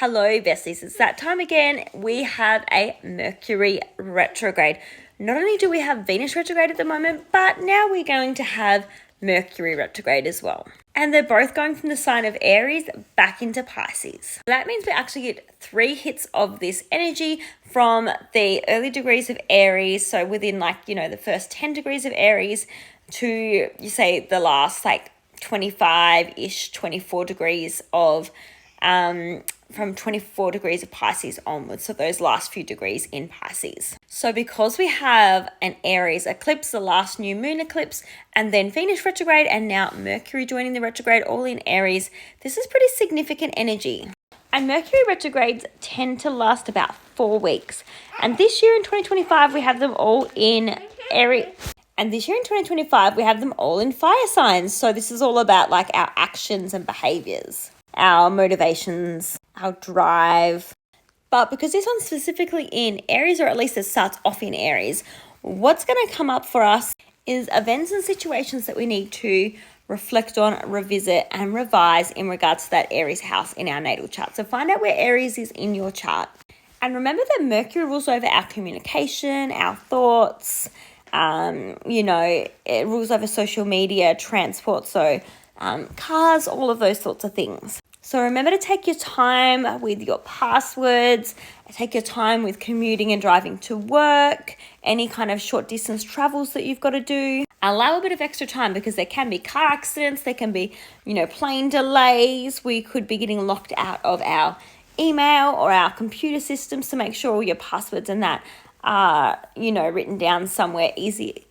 Hello besties, it's that time again. We have a Mercury retrograde. Not only do we have Venus retrograde at the moment, but now we're going to have Mercury retrograde as well. And they're both going from the sign of Aries back into Pisces. That means we actually get 3 hits of this energy from the early degrees of Aries. So within the first 10 degrees of Aries to, you say, the last 25-ish, 24 degrees of from 24 degrees of Pisces onwards, so those last few degrees in Pisces. So because we have an Aries eclipse, the last new moon eclipse, and then Venus retrograde, and now Mercury joining the retrograde, all in Aries, this is pretty significant energy. And Mercury retrogrades tend to last about 4 weeks. And this year in 2025, we have them all in Aries. And this year in 2025, we have them all in fire signs. So this is all about our actions and behaviors, our motivations, our drive. But because this one's specifically in Aries, or at least it starts off in Aries, what's going to come up for us is events and situations that we need to reflect on, revisit, and revise in regards to that Aries house in our natal chart. So find out where Aries is in your chart. And remember that Mercury rules over our communication, our thoughts, it rules over social media, transport, so cars, all of those sorts of things. So remember to take your time with your passwords, take your time with commuting and driving to work, any kind of short distance travels that you've got to do. Allow a bit of extra time because there can be car accidents, there can be, plane delays. We could be getting locked out of our email or our computer systems, to make sure all your passwords and that are, written down somewhere easily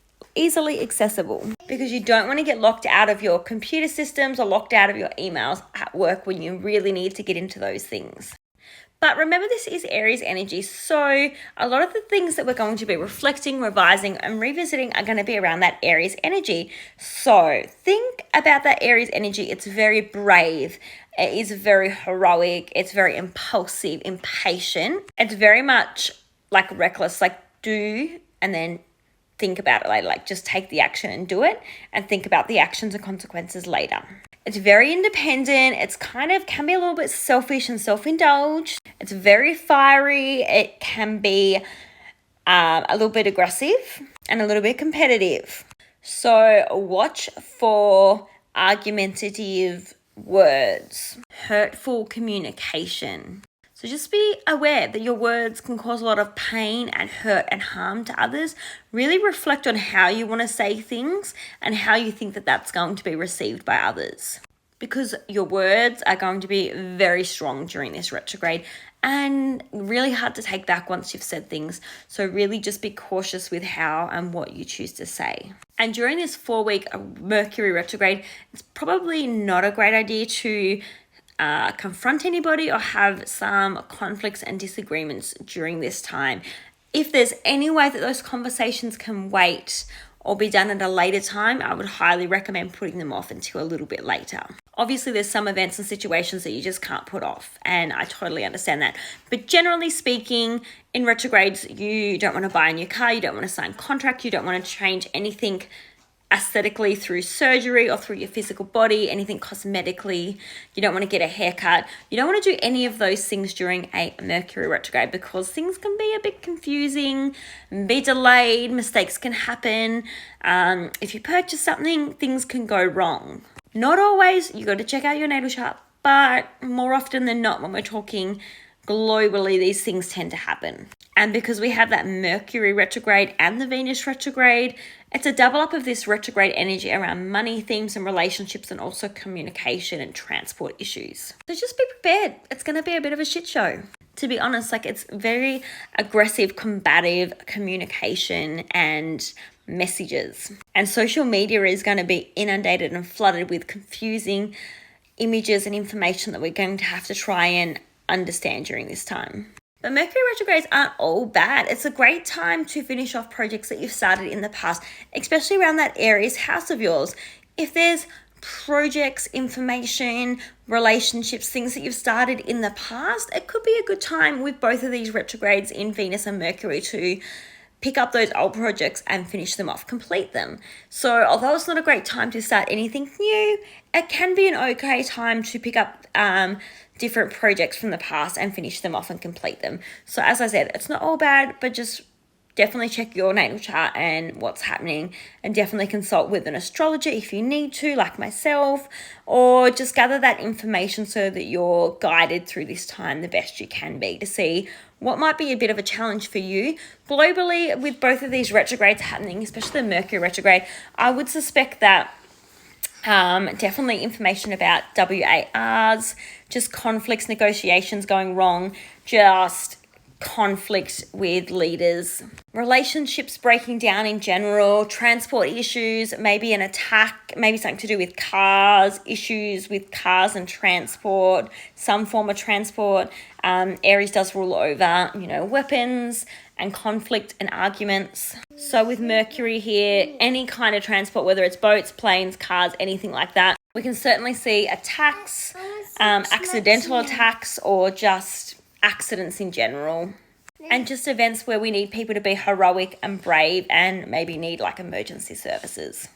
accessible, because you don't want to get locked out of your computer systems or locked out of your emails at work when you really need to get into those things. But remember, this is Aries energy, so a lot of the things that we're going to be reflecting, revising, and revisiting are going to be around that Aries energy. So think about that Aries energy. It's very brave. It is very heroic. It's very impulsive, impatient. It's very much reckless, do and then think about it later, just take the action and do it, and think about the actions and consequences later. It's very independent. It's can be a little bit selfish and self-indulged. It's very fiery. It can be a little bit aggressive and a little bit competitive. So watch for argumentative words, hurtful communication. So just be aware that your words can cause a lot of pain and hurt and harm to others. Really reflect on how you want to say things and how you think that that's going to be received by others, because your words are going to be very strong during this retrograde and really hard to take back once you've said things. So really just be cautious with how and what you choose to say. And during this 4-week Mercury retrograde, it's probably not a great idea to confront anybody or have some conflicts and disagreements during this time. If there's any way that those conversations can wait or be done at a later time, I would highly recommend putting them off until a little bit later. Obviously, there's some events and situations that you just can't put off, and I totally understand that. But generally speaking, in retrogrades, you don't want to buy a new car, you don't want to sign contract, you don't want to change anything aesthetically through surgery or through your physical body, anything cosmetically. You don't want to get a haircut. You don't want to do any of those things during a Mercury retrograde, because things can be a bit confusing, be delayed, mistakes can happen. If you purchase something, things can go wrong. Not always. You got to check out your natal chart, but more often than not, when we're talking globally, these things tend to happen. And because we have that Mercury retrograde and the Venus retrograde, it's a double up of this retrograde energy around money, themes, and relationships, and also communication and transport issues. So just be prepared. It's going to be a bit of a shit show. To be honest, it's very aggressive, combative communication and messages. And social media is going to be inundated and flooded with confusing images and information that we're going to have to try and understand during this time. But Mercury retrogrades aren't all bad. It's a great time to finish off projects that you've started in the past, especially around that Aries house of yours. If there's projects, information, relationships, things that you've started in the past, it could be a good time with both of these retrogrades in Venus and Mercury to pick up those old projects and finish them off, complete them. So although it's not a great time to start anything new, it can be an okay time to pick up different projects from the past and finish them off and complete them. So as I said, it's not all bad, but just definitely check your natal chart and what's happening, and definitely consult with an astrologer if you need to, like myself, or just gather that information so that you're guided through this time the best you can be to see what might be a bit of a challenge for you. Globally, with both of these retrogrades happening, especially the Mercury retrograde, I would suspect that definitely information about WARs, just conflicts, negotiations going wrong, just conflict with leaders, relationships breaking down in general, transport issues, maybe an attack, maybe something to do with cars, issues with cars and transport, some form of transport. Aries does rule over, weapons and conflict and arguments. So with Mercury here, any kind of transport, whether it's boats, planes, cars, anything like that, we can certainly see attacks, accidental attacks, or just accidents in general, and just events where we need people to be heroic and brave and maybe need like emergency services.